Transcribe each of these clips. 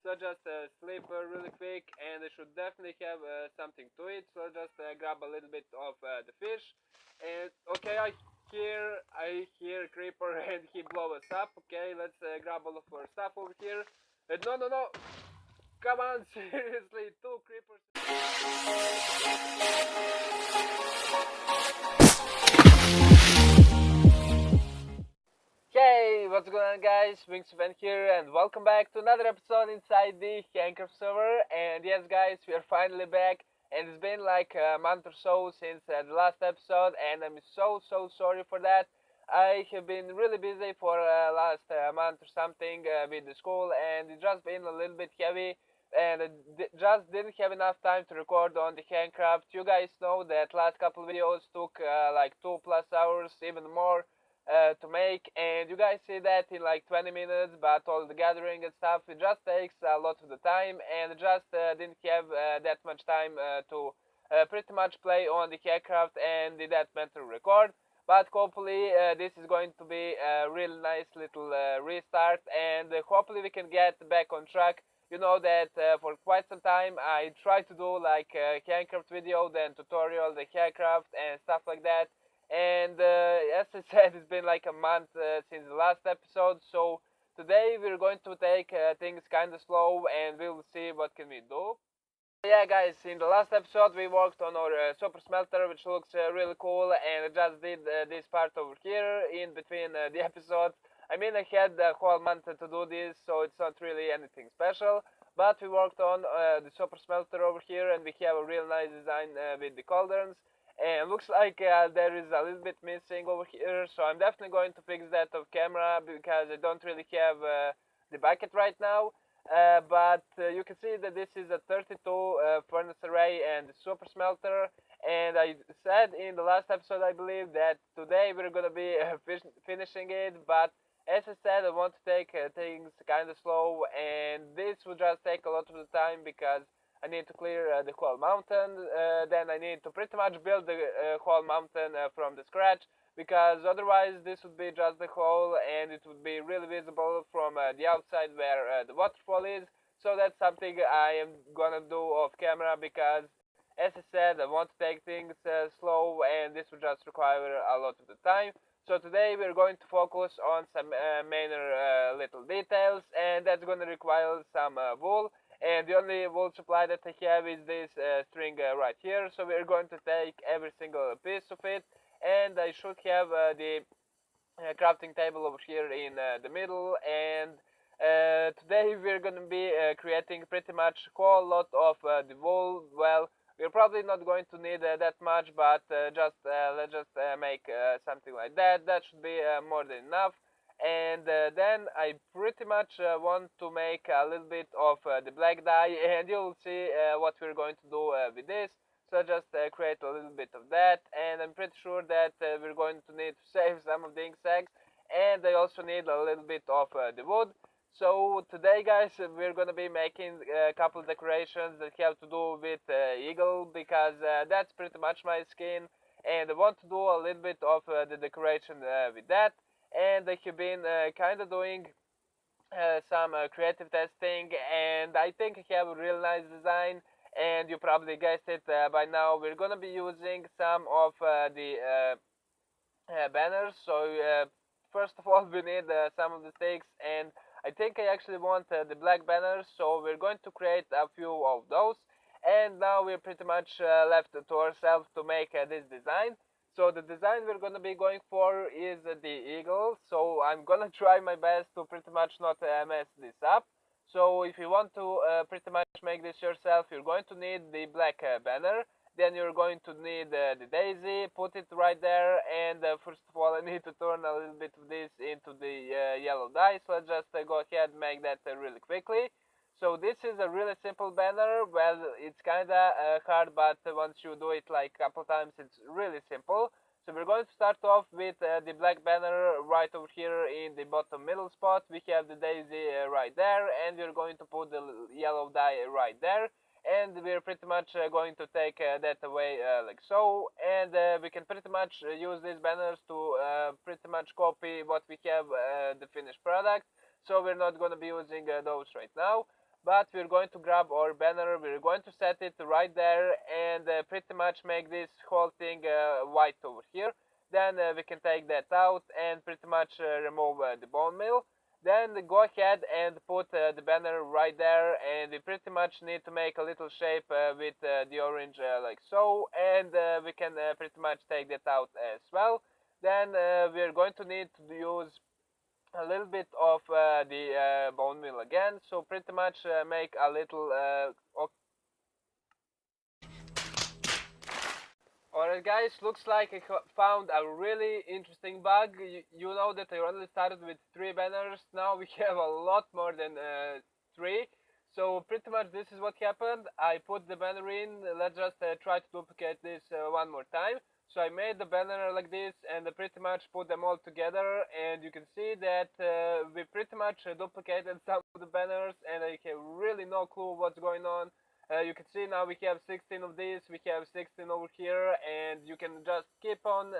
So just sleep really quick, and I should definitely have something to eat. So just grab a little bit of the fish. And okay, I hear a creeper and he blow us up. Okay, let's grab all of our stuff over here. No, come on, seriously, two creepers. Hey, what's going on, guys? MCPE here, and welcome back to another episode inside the Handcraft server. And yes, guys, we are finally back, and it's been like a month or so since the last episode, and I'm so sorry for that. I have been really busy for last month or something with the school, and it's just been a little bit heavy, and I just didn't have enough time to record on the Handcraft. You guys know that last couple videos took like 2+ hours, even more to make, and you guys see that in like 20 minutes, but all the gathering and stuff, it just takes a lot of the time, and just didn't have that much time to pretty much play on the Handcraft and in that matter record. But hopefully this is going to be a really nice little restart, and hopefully we can get back on track. You know that for quite some time I tried to do like a Handcraft video, then tutorial, the Handcraft and stuff like that. And as I said, it's been like a month since the last episode, so today we're going to take things kind of slow, and we'll see what can we do. Yeah, guys, in the last episode we worked on our super smelter, which looks really cool, and I just did this part over here in between the episodes. I mean, I had the whole month to do this, so it's not really anything special, but we worked on the super smelter over here, and we have a real nice design with the cauldrons. And looks like there is a little bit missing over here, so I'm definitely going to fix that off camera, because I don't really have the bucket right now. But you can see that this is a 32 furnace array and super smelter, and I said in the last episode, I believe, that today we're gonna be finishing it, but as I said, I want to take things kind of slow, and this will just take a lot of the time, because I need to clear the whole mountain, then I need to pretty much build the whole mountain from the scratch, because otherwise this would be just the hole, and it would be really visible from the outside where the waterfall is. So that's something I am gonna do off camera, because as I said, I want to take things slow, and this will just require a lot of the time. So today we're going to focus on some minor little details, and that's going to require some wool. And the only wool supply that I have is this string right here, so we're going to take every single piece of it, and I should have the crafting table over here in the middle. And today we're going to be creating pretty much a whole lot of the wool. Well, we're probably not going to need that much, but let's just make something like that. That should be more than enough. And then I pretty much want to make a little bit of the black dye, and you'll see what we're going to do with this. So just create a little bit of that, and I'm pretty sure that we're going to need to save some of the insects, and I also need a little bit of the wood. So today, guys, we're going to be making a couple of decorations that have to do with eagle, because that's pretty much my skin, and I want to do a little bit of the decoration with that. And I have been kind of doing some creative testing, and I think I have a real nice design, and you probably guessed it by now. We're gonna be using some of the banners. So first of all, we need some of the sticks, and I think I actually want the black banners, so we're going to create a few of those. And now we're pretty much left to ourselves to make this design. So the design we're going to be going for is the eagle, so I'm going to try my best to pretty much not mess this up. So if you want to pretty much make this yourself, you're going to need the black banner, then you're going to need the daisy, put it right there, and first of all I need to turn a little bit of this into the yellow dye, so let's just go ahead and make that really quickly. So this is a really simple banner. Well, it's kinda hard, but once you do it like a couple times, it's really simple. So we're going to start off with the black banner right over here in the bottom middle spot. We have the daisy right there, and we're going to put the yellow dye right there. And we're pretty much going to take that away like so. And we can pretty much use these banners to pretty much copy what we have the finished product. So we're not going to be using those right now. but we're going to grab our banner, we're going to set it right there, and pretty much make this whole thing white over here. Then we can take that out and pretty much remove the bone meal. Then go ahead and put the banner right there, and we pretty much need to make a little shape with the orange like so, and we can pretty much take that out as well. Then we're going to need to use a little bit of the bone meal again, so pretty much make a little Alright guys, looks like I found a really interesting bug. You know that I only started with 3 banners, now we have a lot more than 3. So pretty much this is what happened. I put the banner in, let's just try to duplicate this one more time. So I made the banner like this and I pretty much put them all together, and you can see that we pretty much duplicated some of the banners, and I have really no clue what's going on. You can see now we have 16 of these, we have 16 over here, and you can just keep on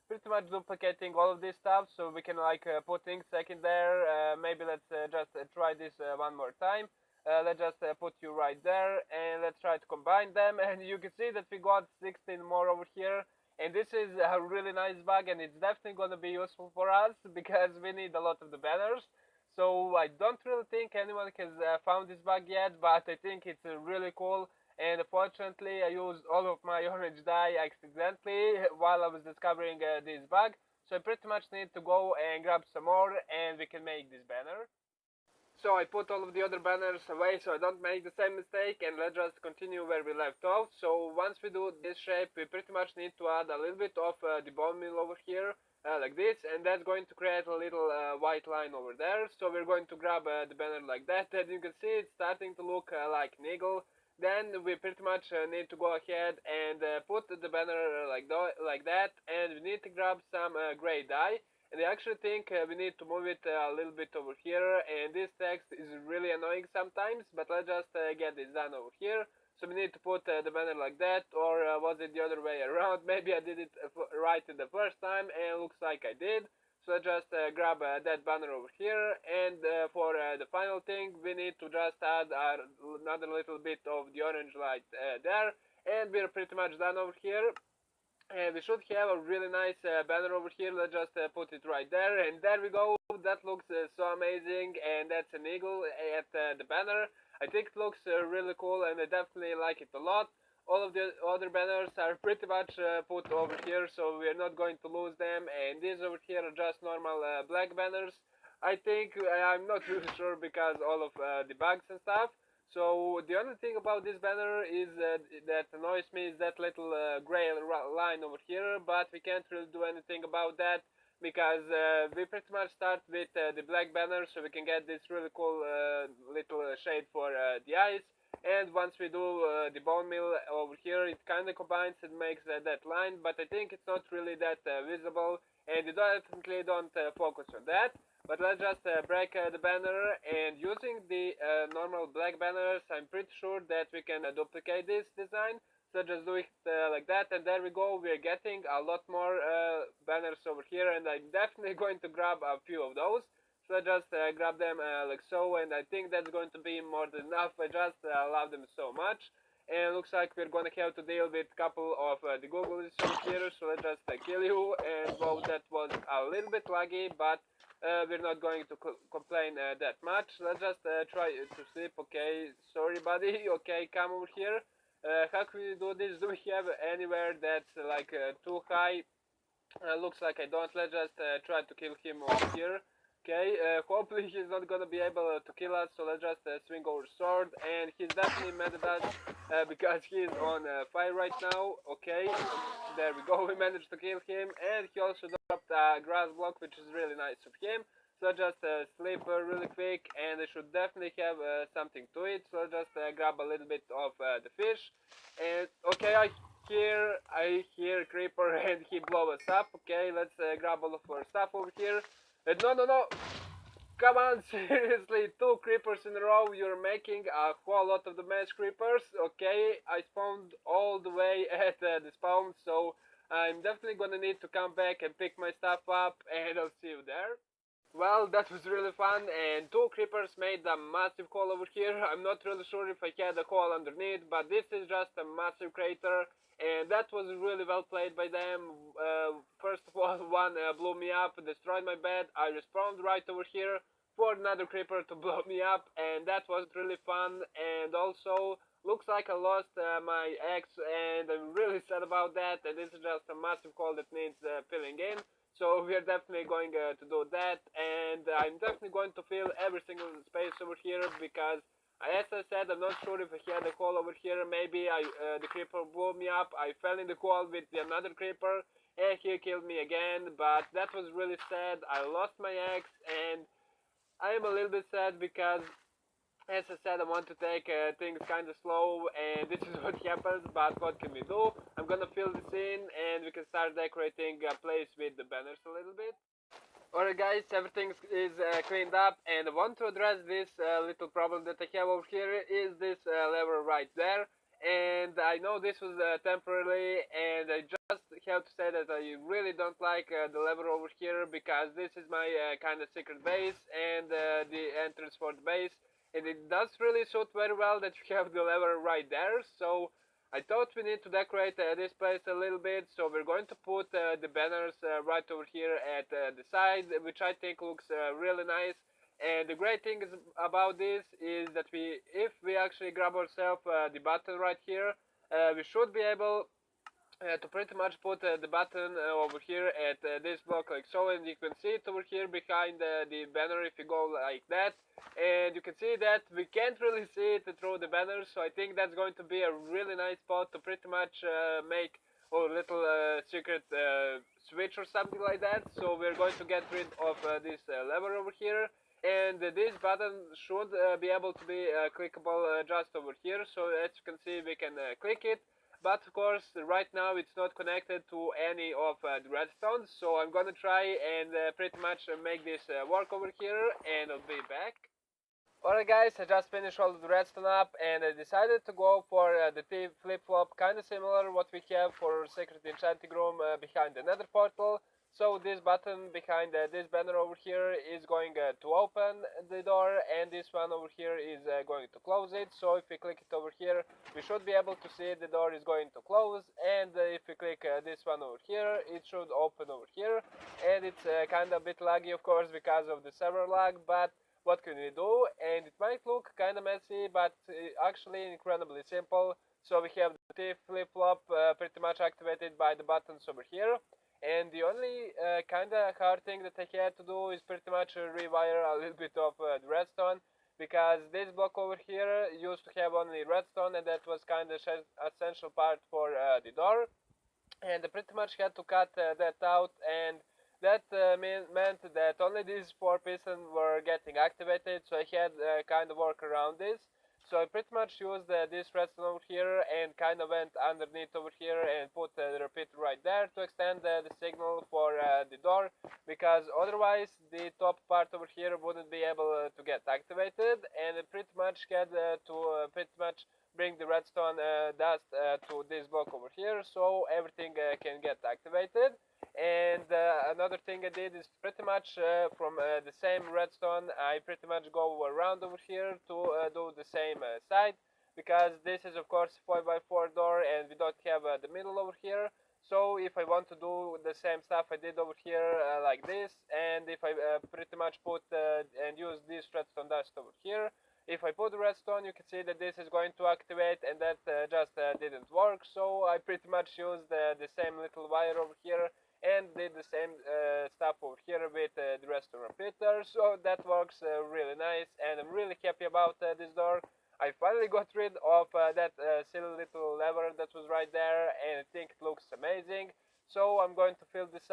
pretty much duplicating all of this stuff, so we can like put ink sac in there. Maybe let's just try this one more time. Let's just put you right there, and let's try to combine them, and you can see that we got 16 more over here. And this is a really nice bug, and it's definitely going to be useful for us because we need a lot of the banners. So I don't really think anyone has found this bug yet, but I think it's really cool. And unfortunately, I used all of my orange dye accidentally while I was discovering this bug. So I pretty much need to go and grab some more, and we can make this banner. So I put all of the other banners away so I don't make the same mistake, and let's just continue where we left off. So once we do this shape, we pretty much need to add a little bit of the bone meal over here. Like this, and that's going to create a little white line over there. So we're going to grab the banner like that, and you can see it's starting to look like an eagle. Then we pretty much need to go ahead and put the banner like that, and we need to grab some gray dye. And I actually think we need to move it a little bit over here, and this text is really annoying sometimes, but let's just get this done over here. So we need to put the banner like that, or was it the other way around? Maybe I did it right the first time, and it looks like I did. So let's just grab that banner over here, and for the final thing, we need to just add another little bit of the orange light there, and we're pretty much done over here. And we should have a really nice banner over here. Let's just put it right there, and there we go. That looks so amazing, and that's an eagle at the banner. I think it looks really cool, and I definitely like it a lot. All of the other banners are pretty much put over here, so we're not going to lose them, and these over here are just normal black banners. I think, I'm not really sure because all of the bugs and stuff. So the only thing about this banner is that annoys me is that little gray line over here, but we can't really do anything about that because we pretty much start with the black banner, so we can get this really cool little shade for the eyes. And once we do the bone meal over here, it kind of combines and makes that line, but I think it's not really that visible, and you definitely don't focus on that. But let's just break the banner, and using the normal black banners, I'm pretty sure that we can duplicate this design. So just do it like that, and there we go. We're getting a lot more banners over here, and I'm definitely going to grab a few of those. So I just grab them like so, and I think that's going to be more than enough. I just love them so much. And it looks like we're gonna have to deal with a couple of the Googles over here, so let's just kill you. And well, that was a little bit laggy, but we're not going to complain that much. Let's just try to sleep. Okay, sorry buddy. Okay, come over here. How can we do this? Do we have anywhere that's like too high? Looks like I don't. Let's just try to kill him over here. Okay, hopefully he's not gonna be able to kill us, so let's just swing our sword, and he's definitely mad at us because he's on fire right now. Okay, there we go, we managed to kill him, and he also dropped a grass block, which is really nice of him. So let's just sleep really quick, and I should definitely have something to eat, so let's just grab a little bit of the fish. And okay, I hear creeper and he blow us up. Okay, let's grab all of our stuff over here. No. Come on, seriously, 2 creepers in a row. You're making a whole lot of the mess, creepers. Okay, I spawned all the way at the spawn, so I'm definitely gonna need to come back and pick my stuff up, and I'll see you there. Well, that was really fun, and two creepers made a massive hole over here. I'm not really sure if I had a hole underneath, but this is just a massive crater, and that was really well played by them. First of all, one blew me up, destroyed my bed. I respawned right over here for another creeper to blow me up, and that was really fun. And also, looks like I lost my axe, and I'm really sad about that. And this is just a massive hole that needs filling in. So we are definitely going to do that, and I'm definitely going to fill every single space over here because, as I said, I'm not sure if I had a hole over here. Maybe the creeper blew me up. I fell in the hole with another creeper, and he killed me again. But that was really sad. I lost my axe, and I am a little bit sad because, as I said, I want to take things kind of slow, and this is what happens, but what can we do? I'm gonna fill this in, and we can start decorating a place with the banners a little bit. Alright guys, everything is cleaned up, and I want to address this little problem that I have over here, is this lever right there. And I know this was temporarily, and I just have to say that I really don't like the lever over here, because this is my kind of secret base, and the entrance for the base, and it does really suit very well that you have the lever right there. So I thought we need to decorate this place a little bit, so we're going to put the banners right over here at the side, which I think looks really nice. And the great thing is about this is that if we actually grab ourselves the button right here, we should be able to pretty much put the button over here at this block like so, and you can see it over here behind the banner if you go like that, and you can see that we can't really see it through the banner. So I think that's going to be a really nice spot to pretty much make a little secret switch or something like that. So we're going to get rid of this lever over here, and this button should be able to be clickable just over here. So as you can see, we can click it, but of course right now it's not connected to any of the redstones. So I'm gonna try and pretty much make this work over here, and I'll be back. Alright guys, I just finished all the redstone up, and I decided to go for the T flip-flop, kinda similar what we have for secret enchanting room behind the nether portal. So this button behind this banner over here is going to open the door, and this one over here is going to close it. So if we click it over here, we should be able to see the door is going to close, and if we click this one over here, it should open over here. And it's kinda a bit laggy, of course, because of the server lag, but what can we do? And it might look kind of messy, but actually incredibly simple. So we have the T flip-flop pretty much activated by the buttons over here. And the only kind of hard thing that I had to do is pretty much rewire a little bit of the redstone, because this block over here used to have only redstone, and that was kind of essential part for the door. And I pretty much had to cut that out, and that meant that only these 4 pistons were getting activated, so I had kind of work around this. So I pretty much used this redstone over here and kind of went underneath over here and put the repeater right there to extend the signal for the door, because otherwise the top part over here wouldn't be able to get activated, and I pretty much had to pretty much bring the redstone dust to this block over here, so everything can get activated. And another thing I did is pretty much from the same redstone, I pretty much go around over here to do the same side, because this is of course 4x4 door, and we don't have the middle over here. So if I want to do the same stuff I did over here like this, and if I pretty much put and use this redstone dust over here, if I put the redstone, you can see that this is going to activate, and that just didn't work. So I pretty much used the same little wire over here and did the same stuff over here with the redstone repeater. So that works really nice, and I'm really happy about this door. I finally got rid of that silly little lever that was right there, and I think it looks amazing. So I'm going to fill this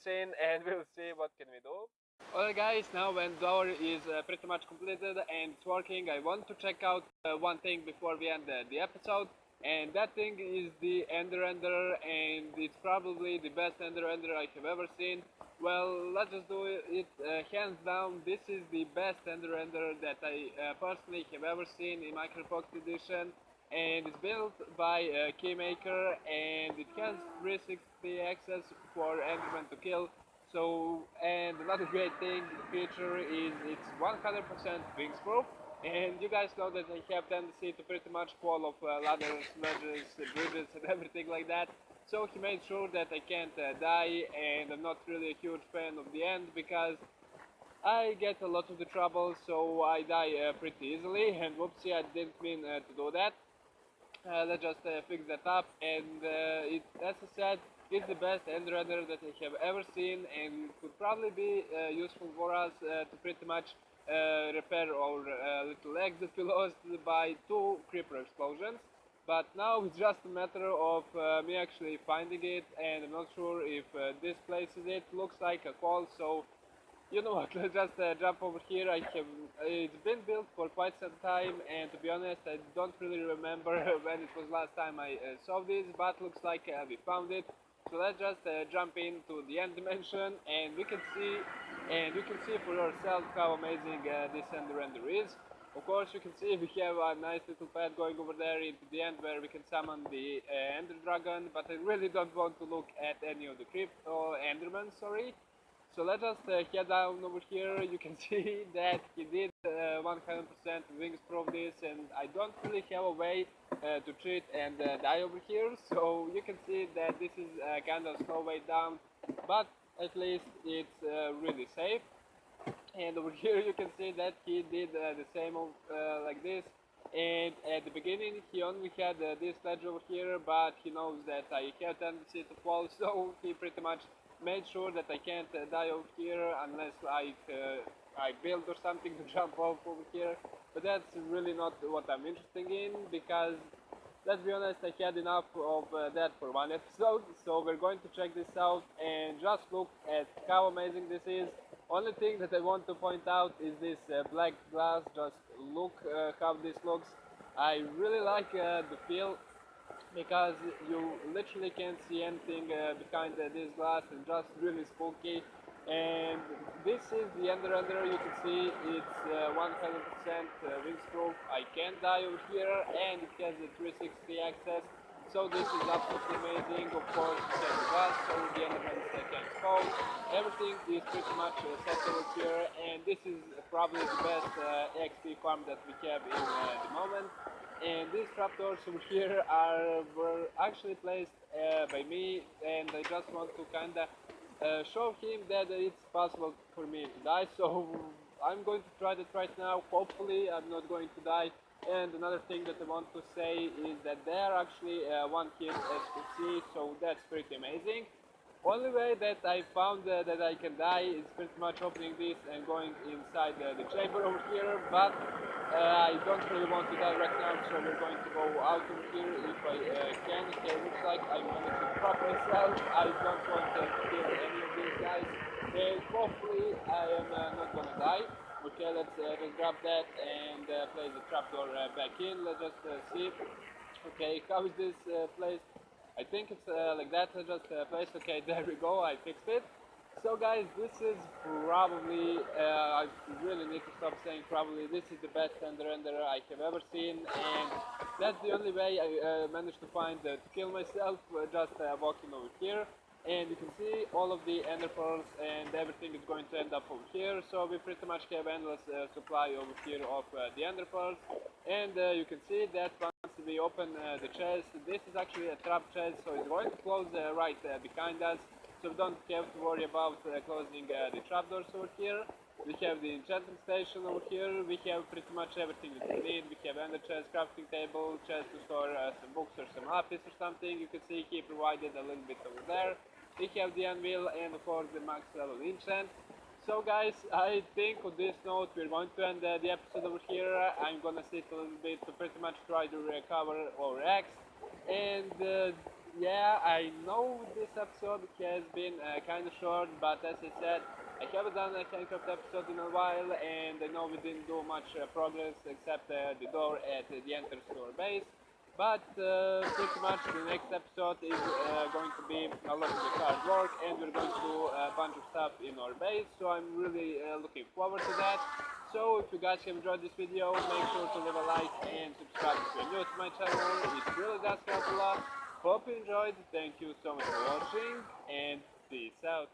in, and we'll see what can we do. Alright guys, now when the door is pretty much completed and it's working, I want to check out one thing before we end the episode, and that thing is the Ender, and it's probably the best Ender I have ever seen. Well, let's just do it hands down. This is the best Ender that I personally have ever seen in Minecraft Pocket Edition, and it's built by Keymaker, and it has 360 access for Enderman to kill. So, and another great thing, feature is it's 100% wingsproof. And you guys know that I have tendency to pretty much fall off ladders, ledges, bridges, and everything like that. So he made sure that I can't die, and I'm not really a huge fan of the end because I get a lot of the trouble, so I die pretty easily. And whoopsie, I didn't mean to do that. Let's just fix that up, and as I said, it's the best end render that I have ever seen, and could probably be useful for us to pretty much repair our little legs that we lost by 2 creeper explosions. But now it's just a matter of me actually finding it, and I'm not sure if this place is it. Looks like a call, so you know what, let's just jump over here. It's been built for quite some time, and to be honest, I don't really remember when it was last time I saw this, but looks like we found it. So let's just jump into the end dimension, and you can see for yourself how amazing this end render is. Of course, you can see we have a nice little path going over there into the end where we can summon the Ender Dragon, but I really don't want to look at any of the Endermen, sorry. So let us head down over here. You can see that he did 100% wingsproof this, and I don't really have a way to cheat and die over here. So you can see that this is kind of slow way down, but at least it's really safe. And over here you can see that he did the same like this. And at the beginning he only had this ledge over here, but he knows that I have tendency to fall, so he pretty much made sure that I can't die over here unless I build or something to jump off over here. But that's really not what I'm interested in, because let's be honest, I had enough of that for one episode. So we're going to check this out and just look at how amazing this is. Only thing that I want to point out is this black glass. Just look how this looks. I really like the feel, because you literally can't see anything behind this glass, and just really spooky. And this is the Ender render. You can see it's 100% wingsproof. I can't die over here, and it has a 360 access, so this is absolutely amazing. Of course, it has the glass, so the Endermans can spawn. Everything is pretty much set over here, and this is probably the best XP farm that we have in the moment. And these trapdoors over here were actually placed by me, and I just want to kinda show him that it's possible for me to die. So I'm going to try that right now. Hopefully I'm not going to die. And another thing that I want to say is that they are actually one hit, as you can see, so that's pretty amazing. Only way that I found that I can die is pretty much opening this and going inside the chamber over here, but I don't really want to die right now, so we're going to go out over here if I can. Okay, looks like I managed to prop myself. I don't want to kill any of these guys, and hopefully I am not gonna die. Okay, let's just grab that and place the trapdoor back in. Let's just see. Okay, how is this placed? I think it's like that. I just placed. Okay, there we go. I fixed it. So guys, this is probably, I really need to stop saying probably, this is the best Ender render I have ever seen, and that's the only way I managed to find to kill myself, just walking over here. And you can see all of the ender pearls, and everything is going to end up over here, so we pretty much have endless supply over here of the ender pearls. And you can see that once we open the chest, this is actually a trap chest, so it's going to close right behind us, so we don't have to worry about closing the trapdoors over here. We have the enchanting station over here. We have pretty much everything that we need. We have ender chest, crafting table, chest to store some books or some lapis or something. You can see he provided a little bit over there. We have the anvil and of course the max level enchant. So guys, I think on this note we're going to end the episode over here. I'm gonna sit a little bit to pretty much try to recover our axe. And yeah, I know this episode has been kind of short, but as I said, I haven't done a Handcraft episode in a while, and I know we didn't do much progress except the door at the entrance to our base. But pretty much the next episode is going to be a lot of the hard work, and we're going to do a bunch of stuff in our base, so I'm really looking forward to that. So if you guys have enjoyed this video, make sure to leave a like and subscribe if you're new to my channel. It really does help a lot. Hope you enjoyed. Thank you so much for watching, and peace out.